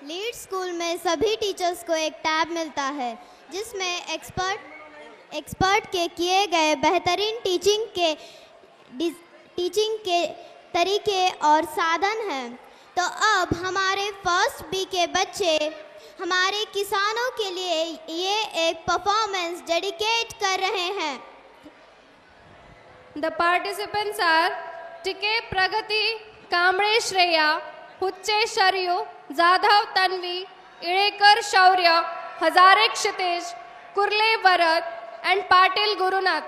Lead school में सभी teachers को एक टैब मिलता है जिसमें एक्सपर्ट के किए गए बेहतरीन टीचिंग के तरीके और साधन हैं। तो अब हमारे फर्स्ट बी के बच्चे हमारे किसानों के लिए ये एक परफॉर्मेंस डेडिकेट कर रहे हैं। The participants are टिके प्रगति, कांबळे श्रेया, हुच्चे शरयू, जाधव तन्वी, इळेकर शौर्य, हजारे क्षितेज, कुर्ले वरद and पाटिल गुरुनाथ.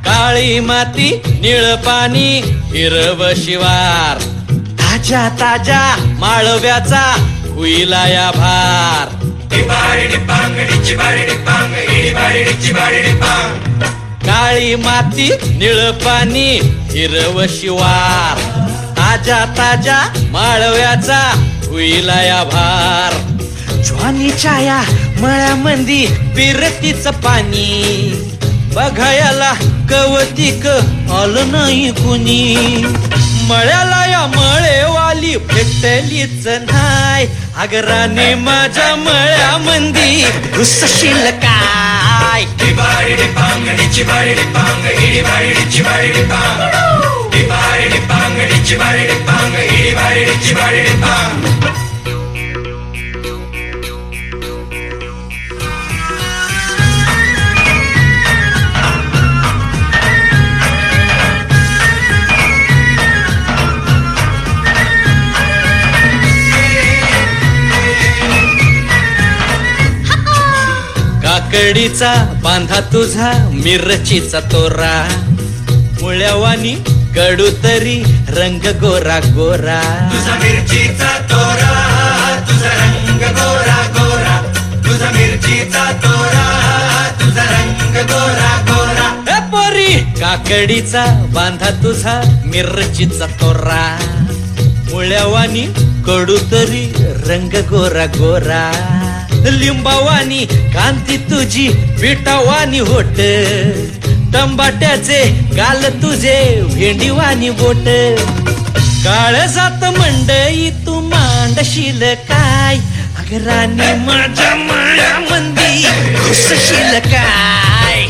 काळी माती निळ पाणी हिरव शिवार, ताज्या ताज्या माळव्याचा हुईला या भार. काळी माती निळ पाणी हिरव शिवार, ताज्या ताज्या माळव्याचा हुईला या भार. ज्वानीच्या या मळ्यामंदी पिरतीच पाणी, बघायला कवतिक आलं नाही कुणी. मळ्याला या मळेवाली भेटलीच नाय, आगराने माझ्या मळ्यामंदी घुसशील काय. काकडीचा बांधा तुझा मिरचीचा तोरा, मुळ्यावानी कडू तरी रंग गोरा गोरा. तुझा मिरचीचा तोरा, तुझा रंग गोरा गोरा, तुझा मिरचीचा तोरा, तुझा रंग गोरा गोरा. ए पोरी काकडीचा बांधा तुझा मिरचीचा तोरा, मुळ्यावानी कडू तरी रंग गोरा गोरा. लिंबावानी कांती तुझी पिठावानी होट, टंबाट्याचे गाल तुझे भेंडीवानी बोट. काळ जात मंडई तू मांडशील काय, अगराने माझ्या मळ्यामंदी घुसशील काय.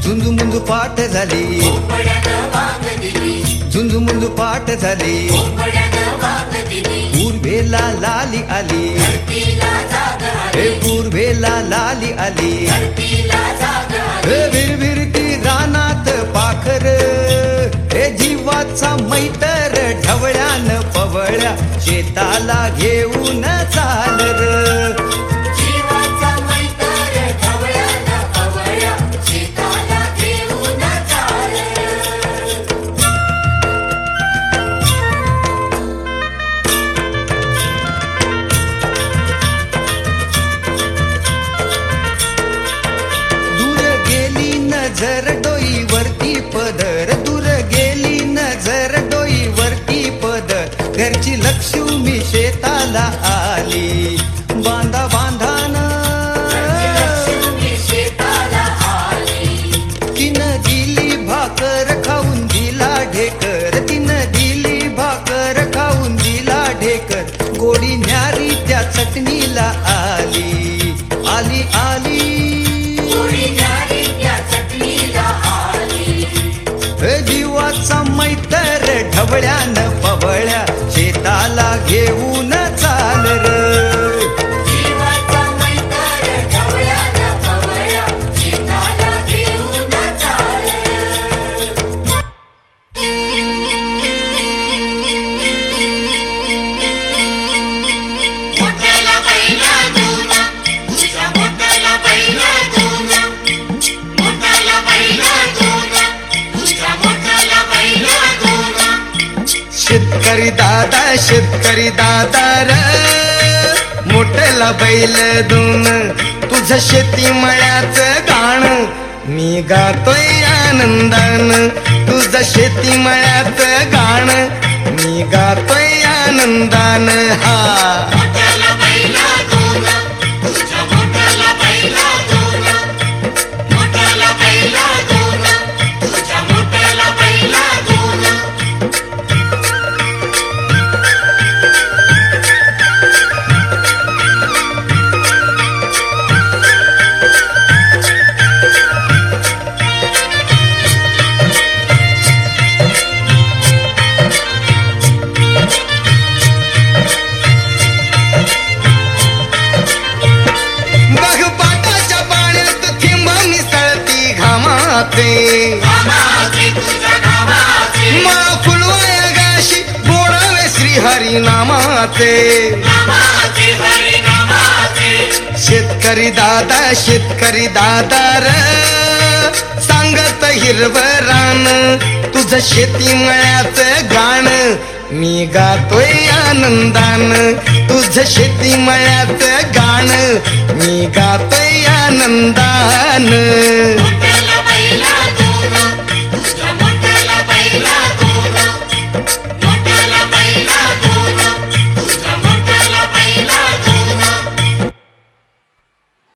झुंजू पाठ झाली, झुंजू मुंजू पाठ झाली, पूर्वेला लाली आली, हे पूर्वेला लाली आली. हे विरविरती रानात पाखर, हे जीवाचा मैतर ढवळ्यान पवळ्या शेताला घेऊन चाल र. नजर डोईवरती पदर, दूर गेली नजर डोईवरती पदर, घरची लक्ष्मी शेताला आली. बांधा बांधान तिनं दिली भाकर खाऊन दिला ढेकर, तिनं दिली भाकर खाऊन दिला ढेकर. गोडी न्यारी त्या चटणीला आली, आली आली. जीवाचा मैतर ढवळ्यान पवळ्या शेताला घेऊन चाल र. शेतकरी दादा र मोठला बैल दोन तुझं शेती मळ्याचं गाण मी गातोय आनंदान तुझं शेती मळ्याचं गाण मी गातोय आनंदान हा फुलवागाशी बोडावे श्री हरी नामाचे शेतकरी दादा र सांगत हिरवं रान तुझं शेती मळ्याचं गाण मी गातोय आनंदान तुझं शेती मळ्याचं गाण मी गातोय आनंदान